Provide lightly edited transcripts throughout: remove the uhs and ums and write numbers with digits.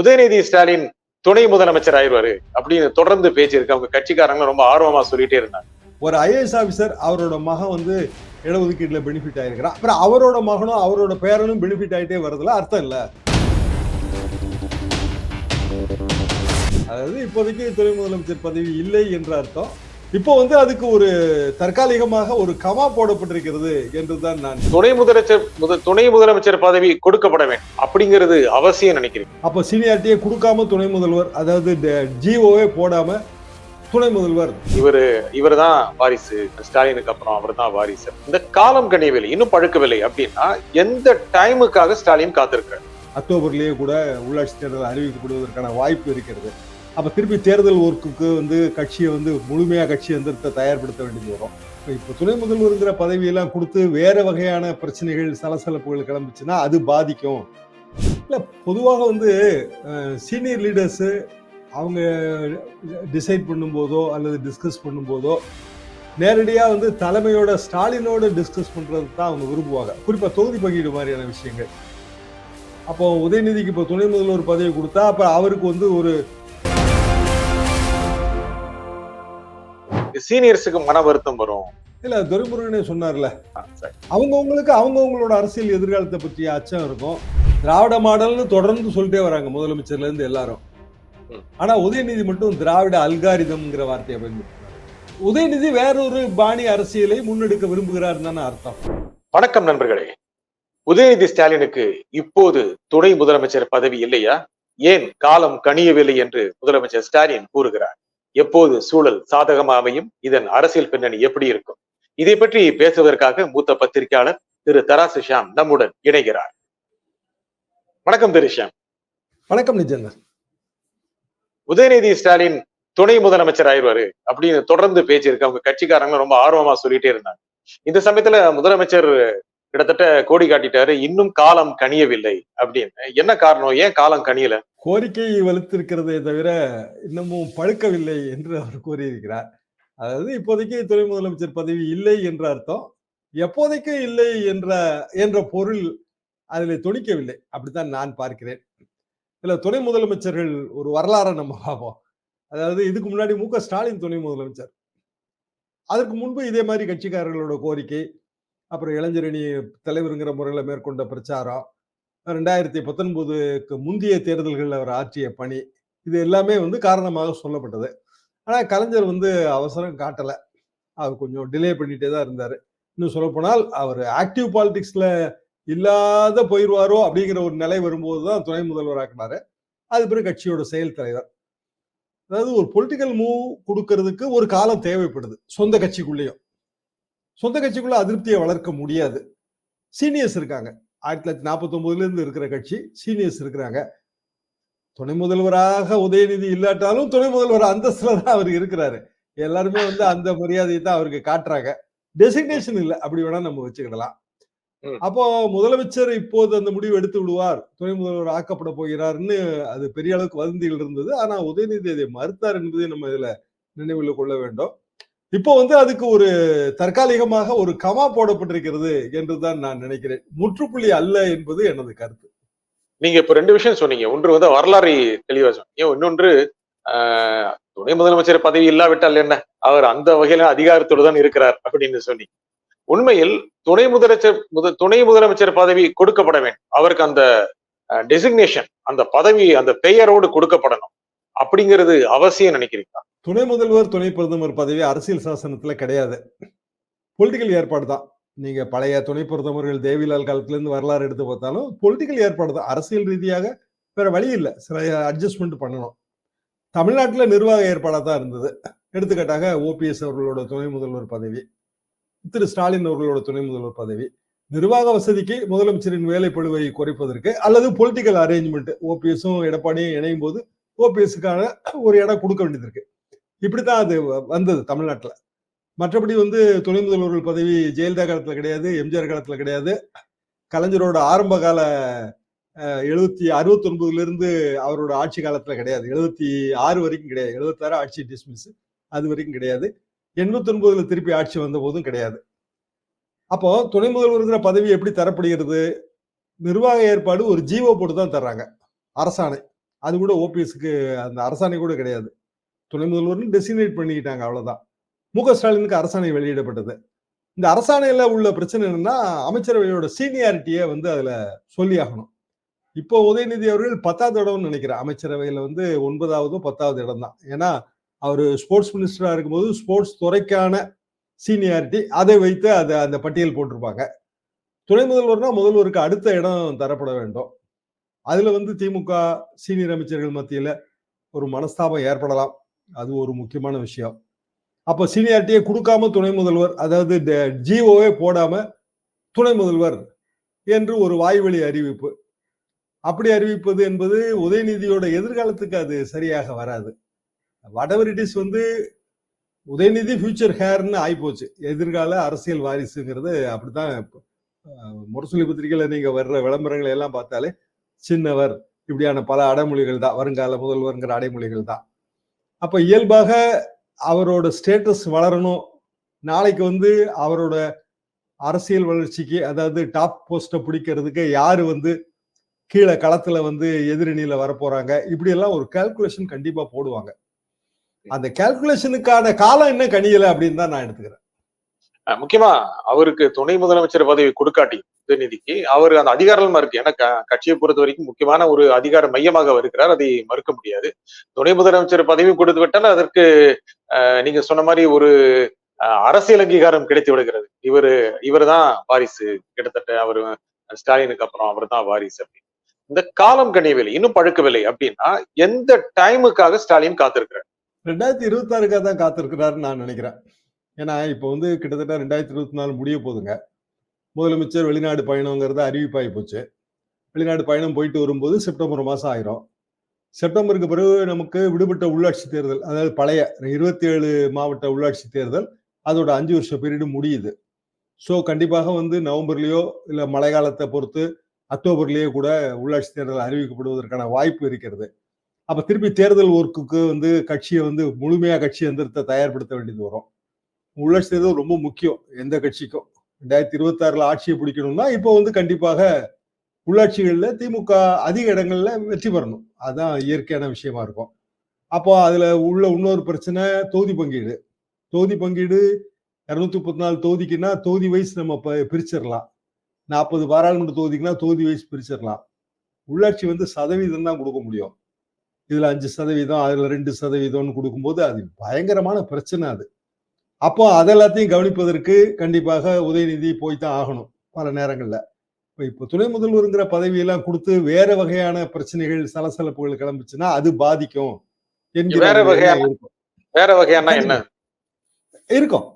உதயநிதி ஸ்டாலின் துணை முதலமைச்சர் ஆயிடுவாரு அப்படின்னு தொடர்ந்து பேச்சு இருக்கு. அவங்க கட்சிக்காரங்க ரொம்ப ஆர்வமா சொல்லிட்டே இருந்தாங்க. ஒரு ஐஏஎஸ் ஆபிசர் அவரோட மகன் வந்து இடஒதுக்கீட்டுல பெனிஃபிட் ஆயிருக்கிறான், அப்புறம் அவரோட மகனும் அவரோட பேரனும் பெனிஃபிட் ஆயிட்டே வருதுல அர்த்தம் இல்ல. அதாவது இப்போதைக்கு துணை முதலமைச்சர் பதவி இல்லை என்ற அர்த்தம். இப்போ வந்து அதுக்கு ஒரு தற்காலிகமாக ஒரு கமா போடப்பட்டிருக்கிறது என்றுதான் நான். துணை முதலமைச்சர் பதவி கொடுக்கப்பட வேண்டும் அப்படிங்கிறது அவசியம் நினைக்கிறேன். அப்ப சீனியாரிட்டியை கொடுக்காம துணை முதல்வர், அதாவது ஜிஓவே போடாம துணை முதல்வர், இவர் தான் வாரிசு, ஸ்டாலினுக்கு அப்புறம் அவர் தான் வாரிசு. இந்த காலம் கனியவில்லை, இன்னும் பழுக்கவில்லை அப்படின்னா எந்த டைமுக்காக ஸ்டாலின் காத்திருக்கிறார்? அக்டோபர்லயே கூட உள்ளாட்சி தேர்தல் அறிவிக்கப்படுவதற்கான வாய்ப்பு இருக்கிறது. அப்ப திருப்பி தேர்தல் ஒர்க்குக்கு வந்து கட்சியை வந்து முழுமையா கட்சி எந்திரத்தை தயார்படுத்த வேண்டியது வரும். இப்ப துணை முதல்வருங்கிற பதவியெல்லாம் கொடுத்து வேற வகையான பிரச்சனைகள் சலசலப்புகள் கிளம்பிச்சுன்னா அது பாதிக்கும். இல்ல பொதுவாக வந்து சீனியர் லீடர்ஸ் அவங்க டிசைட் பண்ணும்போதோ அல்லது டிஸ்கஸ் பண்ணும்போதோ நேரடியாக வந்து தலைமையோட ஸ்டாலினோட டிஸ்கஸ் பண்றது தான் அவங்க விரும்புவாங்க. குறிப்பா தொகுதி பங்கீடு மாதிரியான விஷயங்கள். அப்போ உதயநிதிக்கு இப்போ துணை முதல்வர் பதவி கொடுத்தா அப்ப அவருக்கு வந்து ஒரு சீனியர்ஸுக்கு மன வருத்தம் வரும். இல்ல துரைமுருகனே சொன்னார்ல, அவங்கவுங்களோட அரசியல் எதிர்காலத்தை பற்றிய அச்சம் இருக்கும். திராவிட மாடல்னு தொடர்ந்து சொல்லிட்டே வராங்க முதலமைச்சர்ல இருந்து எல்லாரும். ஆனா உதயநிதி மட்டும் திராவிட அல்காரிதம்ங்கிற வார்த்தையை பயன்படுத்துறாரு. உதயநிதி வேறொரு பாணி அரசியலை முன்னெடுக்க விரும்புகிறார் தானே அர்த்தம். வணக்கம் நண்பர்களே. உதயநிதி ஸ்டாலினுக்கு இப்போது துணை முதலமைச்சர் பதவி இல்லையா? ஏன் காலம் கனியவில்லை என்று முதலமைச்சர் ஸ்டாலின் கூறுகிறார். எப்போது சூழல் சாதகமாக அமையும்? இதன் அரசியல் பின்னணி எப்படி இருக்கும்? இதை பற்றி பேசுவதற்காக மூத்த பத்திரிகையாளர் திரு தராசு ஷியாம் நம்முடன் இணைகிறார். வணக்கம் திரு ஷியாம். வணக்கம் நிஜந்தர். உதயநிதி ஸ்டாலின் துணை முதலமைச்சர் ஆயிடுவாரு அப்படின்னு தொடர்ந்து பேச்சு இருக்கு. அவங்க கட்சிக்காரங்க ரொம்ப ஆர்வமா சொல்லிட்டே இருந்தாங்க. இந்த சமயத்துல முதலமைச்சர் கிட்டத்தட்ட கோடி காட்டிட்டாரு, இன்னும் காலம் கனியவில்லை அப்படின்னு. என்ன காரணம்? ஏன் காலம் கனியல? கோரிக்கை வலுத்திருக்கிறதே தவிர இன்னமும் பழுக்கவில்லை என்று அவர் கூறியிருக்கிறார். அதாவது இப்போதைக்கு துணை முதலமைச்சர் பதவி இல்லை என்ற அர்த்தம். எப்போதைக்கு இல்லை என்ற பொருள் அதில் துணிக்கவில்லை, அப்படித்தான் நான் பார்க்கிறேன். இல்ல துணை முதலமைச்சர்கள் ஒரு வரலாறை நம்ம பார்ப்போம். அதாவது இதுக்கு முன்னாடி மு.க. ஸ்டாலின் துணை முதலமைச்சர், அதற்கு முன்பு இதே மாதிரி கட்சிக்காரர்களோட கோரிக்கை, அப்புறம் இளைஞரணி தலைவருங்கிற முறையில் மேற்கொண்ட பிரச்சாரம், 2019க்கு முந்தைய தேர்தல்களில் அவர் ஆற்றிய பணி, இது எல்லாமே வந்து காரணமாக சொல்லப்பட்டது. ஆனா கலைஞர் வந்து அவசரம் காட்டல, அவர் கொஞ்சம் டிலே பண்ணிட்டே தான் இருந்தாரு. இன்னும் சொல்ல போனால் அவர் ஆக்டிவ் பாலிடிக்ஸ்ல இல்லாத போயிடுவாரோ அப்படிங்கிற ஒரு நிலை வரும்போதுதான் துணை முதல்வர் ஆக்கினாரு. அது பிறகு கட்சியோட செயல் தலைவர். அதாவது ஒரு பொலிட்டிக்கல் மூவ் கொடுக்கறதுக்கு ஒரு காலம் தேவைப்படுது. சொந்த கட்சிக்குள்ள அதிருப்தியை வளர்க்க முடியாது. சீனியர்ஸ் இருக்காங்க. 1949 இருந்து இருக்கிற கட்சி, சீனியர்ஸ் இருக்கிறாங்க. துணை முதல்வராக உதயநிதி இல்லாட்டாலும் துணை முதல்வர் அந்தஸ்துல தான் அவர் இருக்கிறாரு. எல்லாருமே வந்து அந்த மரியாதையை தான் அவருக்கு காட்டுறாங்க. டெசிக்னேஷன் இல்லை, அப்படி வேணா நம்ம வச்சுக்கிடலாம். அப்போ முதலமைச்சர் இப்போது அந்த முடிவு எடுத்து விடுவார், துணை முதல்வர் ஆக்கப்பட போகிறார்னு அது பெரிய அளவுக்கு வதந்திகள் இருந்தது. ஆனா உதயநிதி அதை மறுத்தார் என்பதை நம்ம இதுல நினைவில் கொள்ள வேண்டும். இப்போ வந்து அதுக்கு ஒரு தற்காலிகமாக ஒரு கமா போடப்பட்டிருக்கிறது என்றுதான் நான் நினைக்கிறேன். முற்றுப்புள்ளி அல்ல என்பது எனது கருத்து. நீங்க இப்ப ரெண்டு விஷயம் சொன்னீங்க. ஒன்று வந்து வரலாறு தெளிவா சொன்னீங்க. இன்னொன்று துணை முதலமைச்சர் பதவி இல்லாவிட்டால் என்ன, அவர் அந்த வகையில அதிகாரத்தோடு தான் இருக்கிறார் அப்படின்னு சொன்னீங்க. உண்மையில் துணை முதலமைச்சர் பதவி கொடுக்கப்பட வேண்டும். அவருக்கு அந்த டெசிக்னேஷன், அந்த பதவி அந்த பெயரோடு கொடுக்கப்படணும் அப்படிங்கிறது அவசியம் நினைக்கிறீங்களா? துணை முதல்வர் துணை பிரதமர் பதவி அரசியல் சாசனத்துல கிடையாது, பொலிட்டிக்கல் ஏற்பாடு தான். நீங்க பழைய துணை பிரதமர்கள் தேவிலால் காலத்துல இருந்து வரலாறு எடுத்து பார்த்தாலும் பொலிட்டிக்கல் ஏற்பாடு தான். அரசியல் ரீதியாக வேற வழி இல்லை, சில அட்ஜஸ்ட்மெண்ட் பண்ணணும். தமிழ்நாட்டுல நிர்வாக ஏற்பாடா தான் இருந்தது. எடுத்துக்காட்டாக ஓபிஎஸ் அவர்களோட துணை முதல்வர் பதவி, திரு ஸ்டாலின் அவர்களோட துணை முதல்வர் பதவி, நிர்வாக வசதிக்கு முதலமைச்சரின் வேலைப்பளுவை குறைப்பதற்கு அல்லது பொலிட்டிக்கல் அரேஞ்ச்மெண்ட், ஓபிஎஸும் எடப்பாடியும் இணையும் போது ஓபிஎஸ்க்கான ஒரு இடம் கொடுக்க வேண்டியது இருக்கு. இப்படித்தான் அது வந்தது தமிழ்நாட்டுல. மற்றபடி வந்து துணை முதல்வர்கள் பதவி ஜெயலலிதா காலத்துல கிடையாது, எம்ஜிஆர் காலத்துல கிடையாது, கலைஞரோட ஆரம்ப கால 69 இருந்து அவரோட ஆட்சி காலத்துல கிடையாது, 76 வரைக்கும் கிடையாது, 76 ஆட்சி டிஸ்மிஸ், அது வரைக்கும் கிடையாது, 89 திருப்பி ஆட்சி வந்த போதும் கிடையாது. அப்போ துணை முதல்வருங்கிற பதவி எப்படி தரப்படுகிறது? நிர்வாக ஏற்பாடு ஒரு ஜீவோ போட்டு தான் தர்றாங்க, அரசாணை. அது கூட ஓபிஎஸ்க்கு அந்த அரசாணை கூட கிடையாது. துணை முதல்வர்னு டெசிக்னேட் பண்ணிக்கிட்டாங்க, அவ்வளவுதான். மு.க. ஸ்டாலினுக்கு அரசாணை வெளியிடப்பட்டது. இந்த அரசாணையில உள்ள பிரச்சனை என்னன்னா, அமைச்சரவையோட சீனியாரிட்டியை வந்து அதுல சொல்லி ஆகணும். இப்போ உதயநிதி அவர்கள் 10வது இடம்னு நினைக்கிறேன். அமைச்சரவையில வந்து 9வதோ 10வது இடம் தான். ஏன்னா அவரு ஸ்போர்ட்ஸ் மினிஸ்டரா இருக்கும்போது ஸ்போர்ட்ஸ் துறைக்கான சீனியாரிட்டி அதை வைத்து அந்த பட்டியல் போட்டிருப்பாங்க. துணை முதல்வர்னா முதல்வருக்கு அடுத்த இடம் தரப்பட வேண்டும். அதுல வந்து திமுக சீனியர் அமைச்சர்கள் மத்தியில ஒரு மனஸ்தாபம் ஏற்படலாம். அது ஒரு முக்கியமான விஷயம். அப்ப சீனியாரிட்டியை கொடுக்காம துணை முதல்வர், அதாவது ஜிஓவே போடாம துணை முதல்வர் என்று ஒரு வாய்வழி அறிவிப்பு. அப்படி அறிவிப்பது என்பது உதயநிதியோட எதிர்காலத்துக்கு அது சரியாக வராது. வாட்எவர் இட் இஸ் வந்து உதயநிதி ஃபியூச்சர் ஹேர்னு ஆயிப்போச்சு. எதிர்கால அரசியல் வாரிசுங்கிறது அப்படித்தான். முரசொலி பத்திரிகையில நீங்க வர்ற விளம்பரங்களை எல்லாம் பார்த்தாலே சின்னவர் இப்படியான பல அடைமொழிகள் தான், வருங்கால முதல்வர்ங்கிற அடைமொழிகள் தான். அப்ப இயல்பாக அவரோட ஸ்டேட்டஸ் வளரணும். நாளைக்கு வந்து அவரோட அரசியல் வளர்ச்சிக்கு, அதாவது டாப் போஸ்ட பிடிக்கிறதுக்கு யாரு வந்து கீழே களத்துல வந்து எதிரணியில வரப்போறாங்க, இப்படி எல்லாம் ஒரு கால்குலேஷன் கண்டிப்பா போடுவாங்க. அந்த கால்குலேஷனுக்கான காலம் என்ன கணியல அப்படின்னு தான் நான் எடுத்துக்கிறேன். முக்கியமா அவருக்கு துணை முதலமைச்சர் பதவி கொடுக்காட்டி உதயநிதிக்கு அவர் அந்த அதிகாரம் இருக்கு. ஏன்னா கட்சியை பொறுத்த வரைக்கும் முக்கியமான ஒரு அதிகார மையமாக இருக்கிறார், அதை மறுக்க முடியாது. துணை முதலமைச்சர் பதவி கொடுத்து விட்டால் அதற்கு நீங்க சொன்ன மாதிரி ஒரு அரசியல் அங்கீகாரம் கிடைத்து விடுகிறது. இவர் தான் வாரிசு, கிட்டத்தட்ட அவரு ஸ்டாலினுக்கு அப்புறம் அவர் தான் வாரிசு அப்படின்னு. இந்த காலம் கணியவில்லை, இன்னும் பழுக்கவில்லை அப்படின்னா எந்த டைமுக்காக ஸ்டாலின் காத்திருக்கிறார்? 2026க்காக தான் காத்திருக்கிறாருன்னு நான் நினைக்கிறேன். ஏன்னா இப்போ வந்து கிட்டத்தட்ட 2024 முடிய போதுங்க. முதலமைச்சர் வெளிநாடு பயணங்கிறது அறிவிப்பாகி போச்சு. வெளிநாடு பயணம் போயிட்டு வரும்போது செப்டம்பர் மாசம் ஆயிரும். செப்டம்பருக்கு பிறகு நமக்கு விடுபட்ட உள்ளாட்சி தேர்தல், அதாவது பழைய 27 மாவட்ட உள்ளாட்சி தேர்தல், அதோட 5 வருஷ பீரியடு முடியுது. ஸோ கண்டிப்பாக வந்து நவம்பர்லயோ இல்ல மழை காலத்தை பொறுத்து அக்டோபர்லயே கூட உள்ளாட்சி தேர்தல் அறிவிக்கப்படுவதற்கான வாய்ப்பு இருக்கிறது. அப்ப திருப்பி தேர்தல் ஒர்க்குக்கு வந்து கட்சியை வந்து முழுமையா கட்சி எந்திரத்தை தயார்படுத்த வேண்டியது வரும். உள்ளாட்சி தேர்தல் ரொம்ப முக்கியம் எந்த கட்சிக்கும். 2026 ஆட்சியை பிடிக்கணும்னா இப்போ வந்து கண்டிப்பாக உள்ளாட்சிகள்ல திமுக அதிக இடங்கள்ல வெற்றி பெறணும். அதுதான் இயற்கையான விஷயமா இருக்கும். அப்போ அதுல உள்ள இன்னொரு பிரச்சனை தொகுதி பங்கீடு. தொகுதி பங்கீடு 234 தொகுதிக்குன்னா தொகுதி வைஸ் நம்ம பிரிச்சிடலாம். 40 பாராளுமன்ற தொகுதிக்குன்னா தொகுதி வைஸ் பிரிச்சிடலாம். உள்ளாட்சி வந்து சதவீதம் தான் கொடுக்க முடியும். இதுல 5%, அதுல 2% கொடுக்கும்போது அது பயங்கரமான பிரச்சனை அது. அப்போ அதெல்லாத்தையும் கவனிப்பதற்கு கண்டிப்பாக உதயநிதி போய்தான் ஆகணும் பல நேரங்கள்ல. இப்போ துணை முதல்வருங்கிற பதவியெல்லாம் கொடுத்து வேற வகையான பிரச்சனைகள், சலசலப்புகள் கிளம்பிச்சுன்னா அது பாதிக்கும் என்கிற வேற வகையான என்ன இருக்கும்.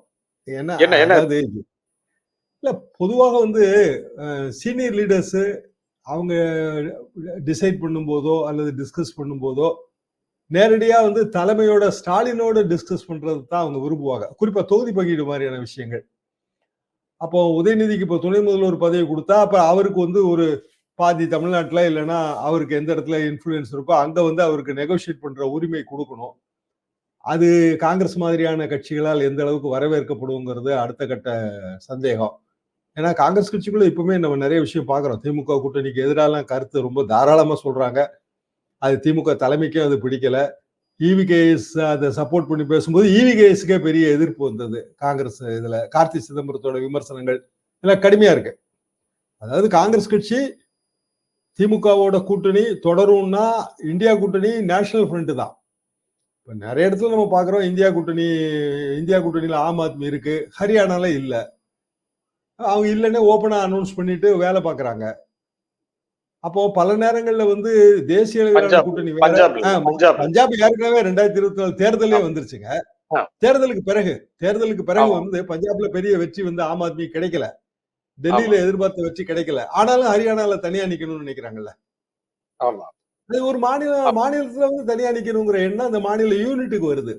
ஏன்னா அதாவது இல்ல, பொதுவாக வந்து சீனியர் லீடர்ஸ் அவங்க டிசைட் பண்ணும்போதோ அல்லது டிஸ்கஸ் பண்ணும்போதோ நேரடியா வந்து தலைமையோட ஸ்டாலினோட டிஸ்கஸ் பண்றது தான் அவங்க விரும்புவாங்க. குறிப்பா தொகுதி பங்கீடு மாதிரியான விஷயங்கள். அப்போ உதயநிதிக்கு இப்போ துணை முதல்வர் பதவி கொடுத்தா அப்ப அவருக்கு வந்து ஒரு பாதி தமிழ்நாட்டுல இல்லைன்னா அவருக்கு எந்த இடத்துல இன்ஃபுளுன்ஸ் இருக்கோ அங்க வந்து அவருக்கு நெகோசியேட் பண்ற உரிமை கொடுக்கணும். அது காங்கிரஸ் மாதிரியான கட்சிகளால் எந்த அளவுக்கு வரவேற்கப்படுங்கிறது அடுத்த கட்ட சந்தேகம். ஏன்னா காங்கிரஸ் கட்சிக்குள்ள இப்பவுமே நம்ம நிறைய விஷயம் பாக்குறோம். திமுக கூட்டணிக்கு எதிரான கருத்து ரொம்ப தாராளமா சொல்றாங்க. அது திமுக தலைமைக்கே அது பிடிக்கல. EVKS அதை சப்போர்ட் பண்ணி பேசும்போது EVKSக்கே பெரிய எதிர்ப்பு வந்தது. காங்கிரஸ் இதுல கார்த்தி சிதம்பரத்தோட விமர்சனங்கள் எல்லாம் கடுமையா இருக்கு. அதாவது காங்கிரஸ் கட்சி திமுகவோட கூட்டணி தொடரும்னா இந்தியா கூட்டணி நேஷனல் ஃப்ரண்ட் தான். இப்ப நிறைய இடத்துல நம்ம பாக்குறோம் இந்தியா கூட்டணியில ஆம் ஆத்மி இருக்கு, ஹரியானால இல்ல. அவங்க இல்லைன்னு ஓபனா அனௌன்ஸ் பண்ணிட்டு வேலை பாக்குறாங்க. அப்போ பல நேரங்கள்ல வந்து தேசிய அளவிலான கூட்டணி பஞ்சாப் ஏற்கனவே 2024 தேர்தலே வந்துருச்சுங்க. தேர்தலுக்கு பிறகு வந்து பஞ்சாப்ல பெரிய வெற்றி வந்து ஆம் ஆத்மி கிடைக்கல. டெல்லியில எதிர்பார்த்த வெற்றி கிடைக்கல. ஆனாலும் ஹரியானால தனியா நிக்கணும்னு நினைக்கிறாங்கல்ல. அது ஒரு மாநிலத்துல வந்து தனியா நிக்கணுங்கிற எண்ணம் அந்த மாநில யூனிட்டுக்கு வருது.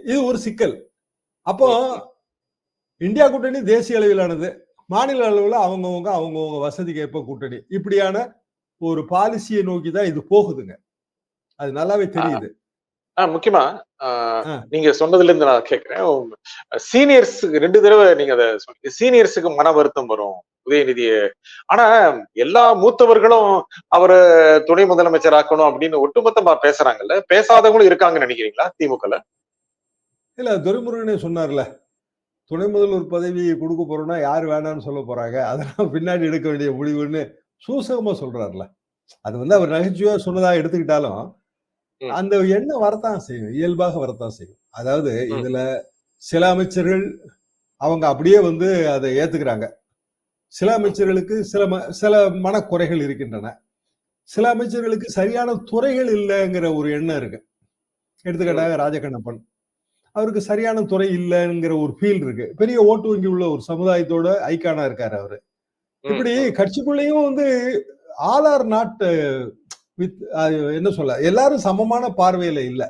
இது ஒரு சிக்கல். அப்போ இந்தியா கூட்டணி தேசிய அளவிலானது, மாநில அளவுல அவங்கவுங்க வசதிக்கு ஏற்ப கூட்டணி, இப்படியான ஒரு பாலிசியை நோக்கிதான் இது போகுதுங்க. அது நல்லாவே தெரியுது. முக்கியமா நீங்க சொன்னதுல இருந்து நான் கேட்கிறேன், சீனியர்ஸ் 2 தடவை நீங்க அதை சீனியர்ஸுக்கு மன வருத்தம் வரும் உதயநிதிய. ஆனா எல்லா மூத்தவர்களும் அவரை துணை முதலமைச்சர் ஆக்கணும் அப்படின்னு ஒட்டுமொத்தமா பேசுறாங்கல்ல. பேசாதவங்களும் இருக்காங்கன்னு நினைக்கிறீங்களா திமுகல? இல்ல துரைமுருகனே சொன்னார்ல, துணை முதல்வர் பதவி கொடுக்க போறோம்னா யார் வேணாம்னு சொல்ல போறாங்க. அதெல்லாம் பின்னாடி எடுக்க வேண்டிய முடிவுன்னு சூசகமா சொல்றாருல. அது வந்து அவர் நகைச்சுவையா சொன்னதா எடுத்துக்கிட்டாலும், ம், அந்த எண்ணம் வரத்தான் செய்யும். இயல்பாக வரத்தான் செய்யும். அதாவது ம், இதுல சில அமைச்சர்கள் அவங்க அப்படியே வந்து அதை ஏத்துக்கிறாங்க. சில ம், அமைச்சர்களுக்கு சில மனக்குறைகள் இருக்கின்றன. சில ம், அமைச்சர்களுக்கு சரியான துறைகள் இல்லைங்கிற ஒரு எண்ணம் இருக்கு. ம், எடுத்துக்காட்டாக ராஜகண்ணப்பன். அவருக்கு சரியான துறை இல்லைங்கிற ஒரு ஃபீல் இருக்கு. பெரிய ஓட்டு வங்கி உள்ள ஒரு சமுதாயத்தோட ஐகானா இருக்காரு அவரு. ம், இப்படி ம். கட்சிக்குள்ளேயும் வந்து ஆல் ஆர் நாட் வித் என்ன சொல்ல எல்லாரும் சமமான பார்வையில இல்ல.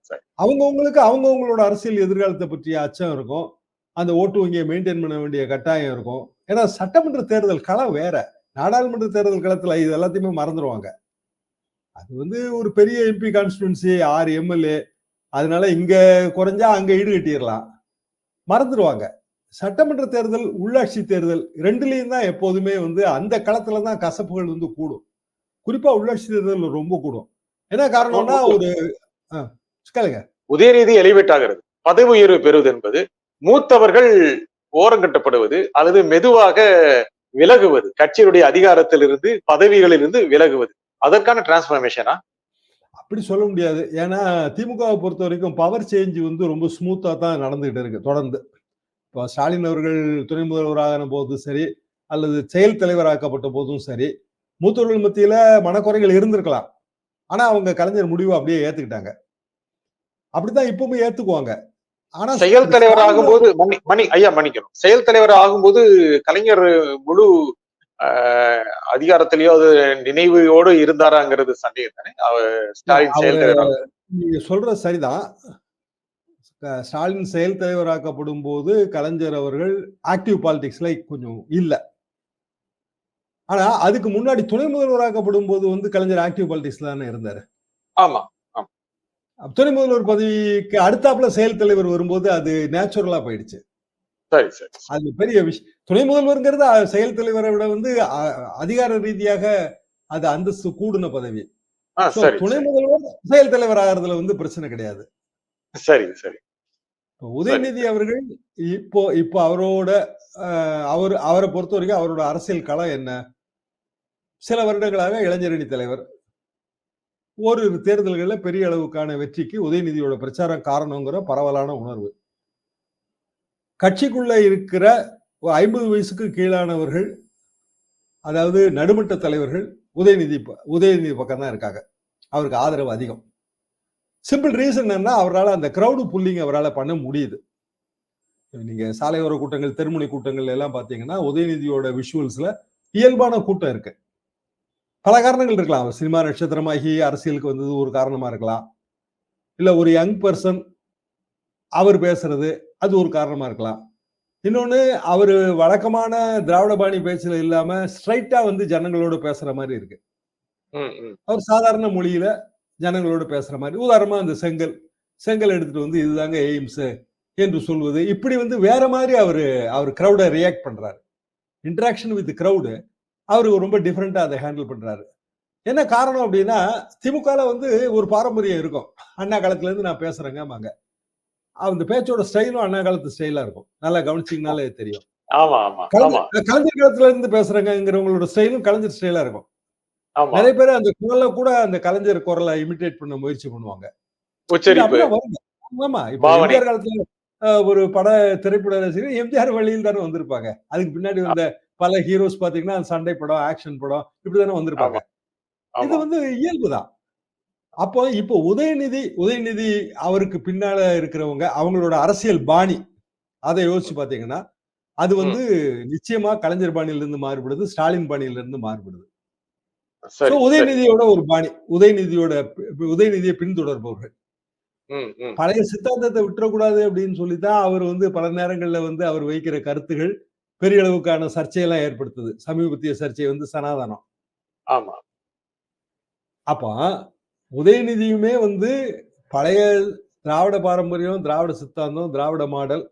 சரி. அவங்கவங்களுக்கு அவங்கவங்களோட அரசியல் எதிர்காலத்தை பற்றிய அச்சம் இருக்கும். அந்த ஓட்டு வங்கியை மெயின்டைன் பண்ண வேண்டிய கட்டாயம் இருக்கும். ஏன்னா சட்டமன்ற தேர்தல் களம் வேற. நாடாளுமன்ற தேர்தல் களத்துல இது எல்லாத்தையுமே மறந்துருவாங்க. அது வந்து ஒரு பெரிய எம்பி கான்ஸ்டிடுவன்சி 6 எம்எல்ஏ. அதனால இங்க குறைஞ்சா அங்க ஈடு கட்டிடலாம். மறந்துருவாங்க. சட்டமன்ற தேர்தல், உள்ளாட்சி தேர்தல் 2லயும் தான் எப்போதுமே வந்து அந்த களத்துல தான் கசப்புகள் வந்து கூடும். குறிப்பா உள்ளாட்சி தேர்தல் ரொம்ப கூடும். என்ன காரணம்னா ஒரு அ கேளுங்க. உதயநிதி எலிவேட் ஆகிறது. பதவி உயர்வு பெறுவது என்பது மூத்தவர்கள் ஓரங்கட்டப்படுவது அல்லது மெதுவாக விலகுவது, கட்சியினுடைய அதிகாரத்திலிருந்து பதவிகளிலிருந்து விலகுவது, அதற்கான டிரான்ஸ்பர்மேஷனா? அப்படி சொல்ல முடியாது. ஏன்னா திமுகவை பொறுத்தவரைக்கும் பவர் சேஞ்ச் வந்து ரொம்ப ஸ்மூத்தா தான் நடந்துகிட்டு இருக்கு தொடர்ந்து. இப்போ ஸ்டாலின் அவர்கள் துணை முதல்வரான போதும் சரி, அல்லது செயல் தலைவராக்கப்பட்ட போதும் சரி, மூத்தவர்கள் மத்தியில மனக்குறைகள் இருந்திருக்கலாம். ஆனா அவங்க கலைஞர் முடிவை அப்படியே ஏத்துக்கிட்டாங்க. அப்படித்தான் இப்பவுமே ஏத்துக்குவாங்க. ஆனா செயல் திரு தலைவர் ஸ்டாலின் ஆகும்போது ஐயா மன்னிக்கணும். செயல் தலைவர் ஆகும்போது கலைஞர் முழு அதிகாரத்திலேயோ அது நினைவோடு இருந்தாராங்கிறது சந்தேகம் தானே. ஸ்டாலின் செயல் அவரு தலைவர் ஆகும்போது. நீங்க சொல்றது சரிதான். ஸ்டாலின் செயல் தலைவராக்கப்படும் போது கலைஞர் அவர்கள் ஆக்டிவ் பாலிடிக்ஸ்ல கொஞ்சம் இல்ல. ஆனா அதுக்கு முன்னாடி துணை முதல்வராக்கப்படும் போது வந்து கலைஞர் ஆக்டிவ் பாலிடிக்ஸ்ல தானே இருந்தாரு. ஆமா, ஆமா. துணை முதல்வர் பதவிக்கு அடுத்தாப்புல செயல் தலைவர் வரும்போது அது நேச்சுரலா போயிடுச்சு. சரி, சரி. அது பெரிய விஷயம். துணை முதல்வர்ங்கிறது செயல் தலைவரை விட வந்து அதிகார ரீதியாக அது அந்தஸ்து கூடுன பதவி. சோ சரி, துணை சரி. முதல்வர் செயல் தலைவர் ஆகிறதுல வந்து பிரச்சனை கிடையாது. சரி, சரி. சரி, உதயநிதி சரி. அவர்கள் இப்போ இப்போ அவரோட அவரை பொறுத்த வரைக்கும் அவரோட அரசியல் களம் என்ன? சில வருடங்களாக இளைஞரணி தலைவர். ஓரிரு தேர்தல்கள்ல பெரிய அளவுக்கான வெற்றிக்கு உதயநிதியோட பிரச்சாரம் காரணங்கிற பரவலான உணர்வு. கட்சிக்குள்ள இருக்கிற 50 வயசுக்கு கீழானவர்கள், அதாவது நடுமட்ட தலைவர்கள் உதயநிதி பக்கம் தான் இருக்காங்க. அவருக்கு ஆதரவு அதிகம். சிம்பிள் ரீசன் என்னன்னா அவரால் அந்த கிரௌடு புல்லிங் அவரால் பண்ண முடியுது. நீங்க சாலையோர கூட்டங்கள், தெருமுனை கூட்டங்கள் எல்லாம் பாத்தீங்கன்னா உதயநிதியோட விஷுவல்ஸ்ல இயல்பான கூட்டம் இருக்கு. பல காரணங்கள் இருக்கலாம். அவர் சினிமா நட்சத்திரமாகி அரசியலுக்கு வந்தது ஒரு காரணமா இருக்கலாம். இல்ல ஒரு யங் பர்சன் அவர் பேசுறது அது ஒரு காரணமா இருக்கலாம். இன்னொன்னு அவரு வழக்கமான திராவிட பாணி பேச்சுல இல்லாம ஸ்ட்ரைட்டா வந்து ஜனங்களோட பேசுற மாதிரி இருக்கு. ம், ம். அவர் சாதாரண மொழியில ஜனங்களோட பேசுற மாதிரி. உதாரணமா அந்த செங்கல் எடுத்துட்டு வந்து இதுதாங்க எய்ம்ஸ் என்று சொல்வது. இப்படி வந்து வேற மாதிரி அவர் கிரௌட ரியாக்ட் பண்றாரு. இன்டராக்ஷன் வித் கிரௌடு அவரு ரொம்ப டிஃபரெண்டா அதை ஹேண்டில் பண்றாரு. என்ன காரணம் அப்படின்னா திமுகல வந்து ஒரு பாரம்பரியம் இருக்கும். அண்ணா காலத்துல இருந்து நான் பேசுறேங்கம்பாங்க. அந்த பேச்சோட ஸ்டைலும் அண்ணா காலத்து ஸ்டைலா இருக்கும். நல்லா கவனிச்சீங்கனாலே தெரியும். ஆமா, ஆமா, ஆமா, கலைஞர் காலத்துல இருந்து பேசுறேங்கிறவங்களோட ஸ்டைலும் கலைஞர் ஸ்டைலா இருக்கும். ஆமா. நிறைய பேர் அந்த குரல்ல கூட அந்த கலைஞர் குரலை இமிட்டேட் பண்ண முயற்சி பண்ணுவாங்க. இது உச்சரிப்பு, அப்படிதான் வருங்க. ஆமா. இப்ப பாவனை. எம்ஜிஆர் காலத்துல ஒரு திரைப்பட ரசிகர் எம்ஜிஆர் வழியில் தானே வந்திருப்பாங்க. அதுக்கு பின்னாடி வந்த பல ஹீரோஸ் பாத்தீங்கன்னா சண்டை படம், ஆக்ஷன் படம் இப்படிதானே வந்திருப்பாங்க. ஆமா, இது ஆமா. வந்து இயல்புதான். அப்போ இப்போ உதயநிதி அவருக்கு பின்னால இருக்கிறவங்க அவங்களோட அரசியல் பாணி அதை யோசிச்சு பாத்தீங்கன்னா அது ம். வந்து நிச்சயமா கலைஞர் பாணியில இருந்து மாறுபடுது, ஸ்டாலின் பாணியில இருந்து மாறுபடுது. சோ சரி, சரி. உதயநிதியோட ஒரு பாணி, உதயநிதியை பின்தொடர்பவர்கள். ம், ம். பழைய சித்தாந்தத்தை விட்டுறக்கூடாது அப்படின்னு சொல்லித்தான் அவர் வந்து பல நேரங்கள்ல வந்து அவர் வைக்கிற கருத்துகள் பெரிய அளவுக்கான சர்ச்சையெல்லாம் ஏற்படுத்துது. சமீபத்திய சர்ச்சை வந்து சனாதனம். ஆமா. அப்ப உதயநிதியுமே வந்து பழைய திராவிட பாரம்பரியம், திராவிட சித்தாந்தம், திராவிட மாடல்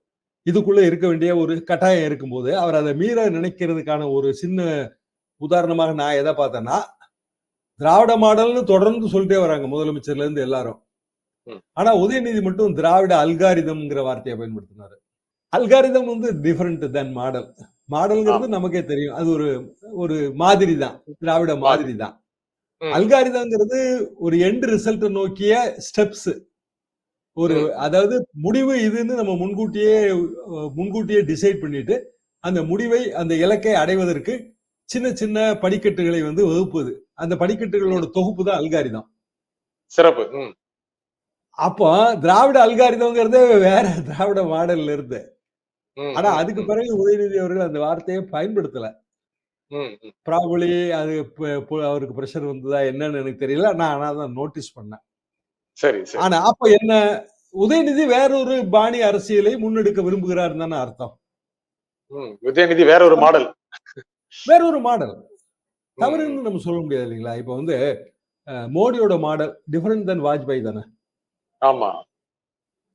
இதுக்குள்ள இருக்க வேண்டிய ஒரு கட்டாயம் இருக்கும்போது அவர் அதை மீற நினைக்கிறதுக்கான ஒரு சின்ன உதாரணமாக நான் எதை பார்த்தேன்னா, திராவிட மாடல்னு தொடர்ந்து சொல்லிட்டே வராங்க முதலமைச்சர்ல இருந்து எல்லாரும். ம். ஆனா உதயநிதி மட்டும் திராவிட அல்காரிதம்ங்கிற வார்த்தையை பயன்படுத்தினாரு. அல்காரிதம் வந்து டிஃபரெண்ட் தென் மாடல். மாடல்ங்கிறது ஆமா. நமக்கே தெரியும். அது ஒரு ஒரு மாதிரி தான். திராவிட மாதிரி தான். ம். அல்காரிதம்ங்கிறது ஒரு எண்ட் ரிசல்ட் நோக்கிய ஸ்டெப்ஸ். ஒரு ம். அதாவது முடிவு இதுன்னு நம்ம முன்கூட்டியே டிசைட் பண்ணிட்டு, அந்த முடிவை, அந்த இலக்கை அடைவதற்கு சின்ன சின்ன படிக்கட்டுகளை வந்து வகுப்பது. அந்த படிக்கட்டுகளோட ம். தொகுப்பு தான் அல்காரிதம். சிறப்பு. ம். அப்போ திராவிட அல்காரிதம்ங்கிறதே வேற திராவிட மாடல்ல இருந்து. ம். ஆனா ம். அதுக்கு ம். பிறகு உதயநிதி அவர்கள் அந்த வார்த்தையை பயன்படுத்தல. ம். ம். ப்ராபபிலி அது அவருக்கு பிரஷர் வந்ததா என்னன்னு எனக்கு தெரியல. நான் ஆனா அதான் நோட்டீஸ் பண்ணேன். சரி, சரி. ஆனா அப்ப என்ன, உதயநிதி வேறொரு பாணி அரசியலை முன்னெடுக்க விரும்புகிறார் தானே அர்த்தம். ம். உதயநிதி வேற ஒரு மாடல். வேறொரு மாடல். ம். ம். தவறுன்னு நம்ம சொல்ல முடியாது இல்லைங்களா? இப்ப வந்து மோடியோட மாடல் டிஃபரெண்ட் தென் வாஜ்பாய் தானே. ஆமா.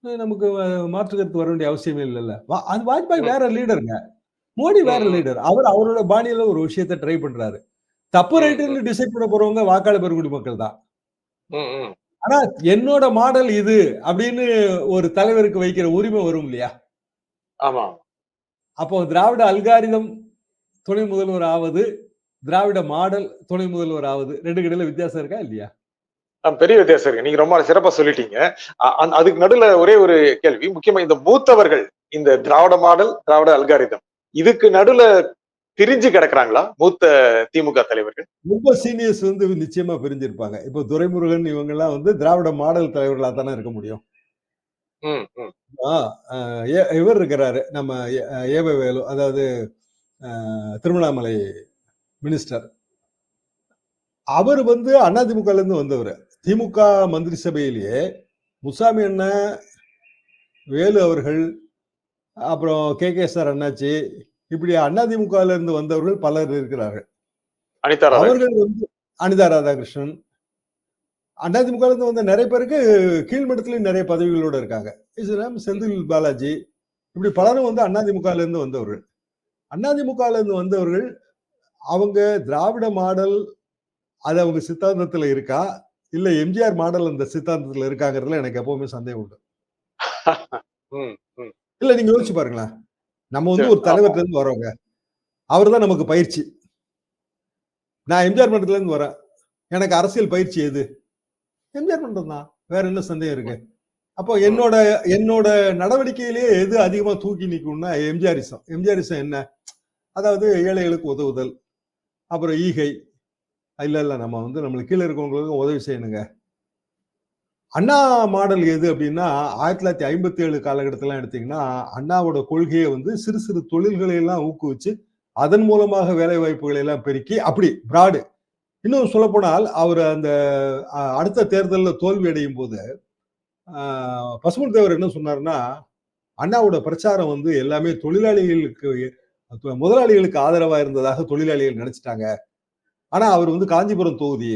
நமக்கு மாற்று கருத்து வர வேண்டிய அவசியமே இல்லல்ல. அது வாஜ்பாய் ம். வேற லீடருங்க. மோடி ம். வேற ம். லீடர். அவர் அவரோட பாணியில ஒரு விஷயத்த ட்ரை பண்றாரு. தப்பு ம். ம். ரைட்டுன்னு டிசைட் பண்ண போறவங்க வாக்காளர் பெருங்குடி மக்கள் தான். ம். ம். ஆனா என்னோட மாடல் இது அப்படின்னு ஒரு தலைவருக்கு வைக்கிற உரிமை வரும் இல்லையா? ஆமா. அப்போ திராவிட அல்காரிதம் துணை முதல்வர் ஆவது, திராவிட மாடல் துணை முதல்வர் ஆவது 2 இடையில வித்தியாசம் இருக்கா இல்லையா? பெரிய வித்தியாசம் இருக்கு. நீங்க ரொம்ப சிறப்பா சொல்லிட்டீங்க. அதுக்கு நடுவுல ஒரே ஒரு கேள்வி. முக்கியமா இந்த மூத்தவர்கள், இந்த திராவிட மாடல், திராவிட அல்காரிதம் இதுக்கு நடுவுல பிரிஞ்சு கிடக்குறாங்களா? மூத்த திமுக தலைவர்கள். ரொம்ப சீனியர்ஸ் வந்து நிச்சயமா பிரிஞ்சிருப்பாங்க. இப்போ துரைமுருகன் இவங்கலாம் வந்து திராவிட மாடல் தலைவர்களா தானே இருக்க முடியும். ம். ம். ஆ அ இவர் இருக்கிறாரு. நம்ம ஏவ வேலு அதாவது திருவண்ணாமலை மினிஸ்டர். அவரு வந்து அதிமுகல இருந்து வந்தவரு. திமுக மந்திரி சபையிலேயே முசாமி அண்ணன், வேலு அவர்கள், அப்புறம் கே.கே.எஸ்.ஆர். அண்ணாச்சி, இப்படி அதிமுகல இருந்து வந்தவர்கள் பலர் இருக்கிறார்கள். அனிதா அவர்கள் ராதாகிருஷ்ணன். வந்து அனிதா ராதாகிருஷ்ணன், அதிமுகல இருந்து வந்த நிறைய பேருக்கு கீழ்மட்டத்திலயும் நிறைய பதவிகளோட இருக்காங்க. செந்தில் பாலாஜி, இப்படி பலரும் வந்து அதிமுகல இருந்து வந்தவர்கள். அதிமுகல இருந்து வந்தவர்கள் அவங்க திராவிட மாடல் அது அவங்க சித்தாந்தத்துல இருக்கா? இல்ல எம்ஜிஆர் மாடல் அந்த சித்தாந்தத்துல இருக்காங்கிறதுல எனக்கு எப்பவுமே சந்தேகம் உண்டு. ம். ம். இல்ல நீங்க ம். யோசிச்சு பாருங்களேன். நம்ம வந்து சரி. ஒரு ஆமா. தலைவர்ட்ட இருந்து வர்றோங்க. அவர்தான் நமக்கு பயிற்சி. நான் எம்ஜிஆர் மன்றத்துல இருந்து வரேன். எனக்கு அரசியல் பயிற்சி எது? எம்ஜிஆர் மன்றம் தான். வேற என்ன சந்தேகம் இருக்கு? ம். அப்போ ம். என்னோட என்னோட நடவடிக்கையிலேயே எது அதிகமா தூக்கி நிக்கும்னா எம்ஜிஆரிசம். எம்ஜிஆரிசம் என்ன? அதாவது ஏழைகளுக்கு உதவுதல், அப்புறம் ஈகை. இல்ல நம்ம வந்து நம்மளுக்கு கீழ இருக்கவங்களுக்கு உதவி செய்யணுங்க. அண்ணா மாடல் எது அப்படின்னா 1957 காலகட்டத்திலாம் எடுத்தீங்கன்னா, அண்ணாவோட கொள்கையை வந்து சிறு சிறு தொழில்களை எல்லாம் ஊக்குவிச்சு, அதன் மூலமாக வேலை வாய்ப்புகளை எல்லாம் பெருக்கி அப்படி பிராடு. இன்னும் சொல்லப்போனால் அவர் அந்த அடுத்த தேர்தல்ல தோல்வி அடையும் போது, பசும்பொன் தேவர் என்ன சொன்னாருன்னா, அண்ணாவோட பிரச்சாரம் வந்து எல்லாமே தொழிலாளிகளுக்கு முதலாளிகளுக்கு ஆதரவா இருந்ததாக தொழிலாளிகள் நினைச்சிட்டாங்க. ஆனா அவர் வந்து காஞ்சிபுரம் தொகுதி,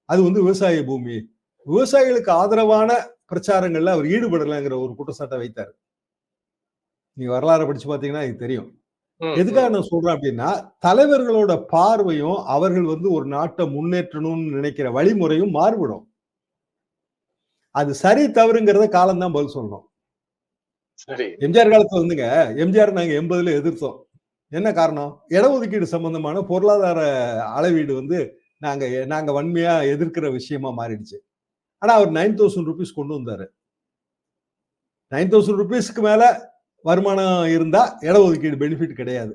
அது வந்து விவசாய பூமி. விவசாயிகளுக்கு ஆதரவான பிரச்சாரங்கள்ல அவர் ஈடுபடலைங்கிற ஒரு குற்றச்சாட்டை வைத்தார். நீங்க வரலாறை படிச்சு பார்த்தீங்கன்னா இது தெரியும். ம். எதுக்காக ம். நான் சொல்றேன் அப்படின்னா, தலைவர்களோட பார்வையும், அவர்கள் வந்து ஒரு நாட்டை முன்னேற்றணும்னு நினைக்கிற வழிமுறையும் மாறுபடும். அது சரி தவறுங்கிறத காலம் தான் பதில் சொல்லணும். சரி. எம்ஜிஆர் காலத்துல வந்துங்க, எம்ஜிஆர் நாங்க 80ல எதிர்த்தோம். என்ன காரணம்? இடஒதுக்கீடு சம்பந்தமான பொருளாதார அளவீடு வந்து நாங்க நாங்க வன்மையா எதிர்க்கிற விஷயமா மாறிடுச்சு. ஆனா அவர் ₹9,000 கொண்டு வந்தாரு. ₹9,000க்கு மேல வருமானம் இருந்தா இடஒதுக்கீடு பெனிஃபிட் கிடையாது.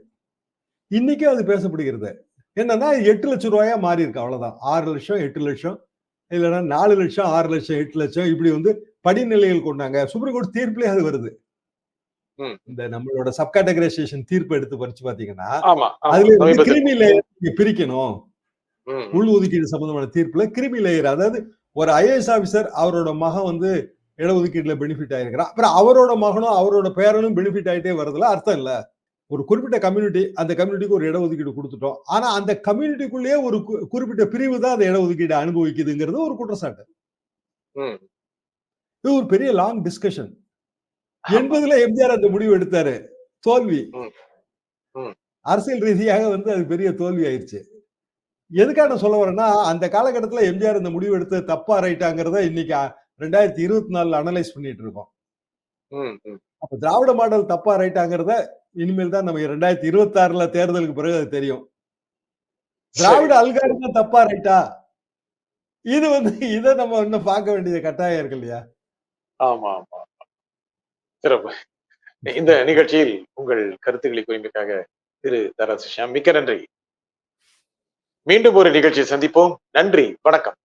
இன்னைக்கும் அது பேசப்படுகிறது. என்னன்னா ₹8,00,000 மாறி இருக்கு அவ்வளவுதான். 6,00,000, 8,00,000 இல்லைன்னா 4,00,000, 6,00,000, 8,00,000 இப்படி வந்து படிநிலைகள் கொண்டாங்க. சுப்ரீம் கோர்ட் தீர்ப்புலயே அது வருது. ம். இந்த நம்மளோட சப் கேட்டகரைசேஷன் தீர்ப்பு எடுத்து படிச்சு பாத்தீங்கன்னா, ஆமா. ஆமா. அதுல வந்து சமீபத்தில். கிரீமி லேயர் நீங்க பிரிக்கணும். ம். உள் ஒதுக்கீடு சம்பந்தமான தீர்ப்புல கிரிமி லேயர், அதாவது ஒரு ஐஏஎஸ் ஆபிசர் அவரோட மகன் வந்து இடஒதுக்கீடுல பெனிஃபிட் ஆயிருக்கிறான். அப்புறம் அவரோட மகனும் அவரோட பேரனும் பெனிஃபிட் ஆயிட்டே வரதுல அர்த்தம் இல்ல. ஒரு குறிப்பிட்ட கம்யூனிட்டி, அந்த கம்யூனிட்டிக்கு ஒரு இடஒதுக்கீடு கொடுத்துட்டோம். ஆனா அந்த கம்யூனிட்டிக்குள்ளேயே ஒரு குறிப்பிட்ட பிரிவு தான் அந்த இடஒதுக்கீடு அனுபவிக்குதுங்கிறது ஒரு குற்றச்சாட்டு. ம். இது ஒரு பெரிய லாங் டிஸ்கஷன். ஆமா. 80ல எம்ஜிஆர் அந்த முடிவு எடுத்தாரு. தோல்வி. ம், ம். அரசியல் ரீதியாக அது பெரிய தோல்வி ஆயிருச்சு. எதுக்காக நான் சொல்ல வரேன்னா, அந்த காலகட்டத்துல எம்ஜிஆர் இந்த முடிவு எடுத்தது தப்பா, ரைட்டாங்கிறத இன்னைக்கு 2024ல அனலைஸ் பண்ணிட்டு இருக்கோம். ம், ம். அப்ப திராவிட மாடல் தப்பா, ரைட்டாங்கிறத இனிமேல் தான் நமக்கு 2026ல தேர்தலுக்கு பிறகு அது தெரியும். சரி. திராவிட அல்காரிதம் தப்பா, ரைட்டா? இது இத நம்ம இன்னும் பார்க்க வேண்டியது கட்டாயம் இருக்கு இல்லையா? ஆமா, ஆமா. சிறப்பு. இந்த நிகழ்ச்சியில் உங்கள் கருத்துக்களை கூறியமைக்காக திரு தராசு ஷியாம் மிக்க நன்றி. மீண்டும் ஒரு நிகழ்ச்சியில் சந்திப்போம். நன்றி, வணக்கம்.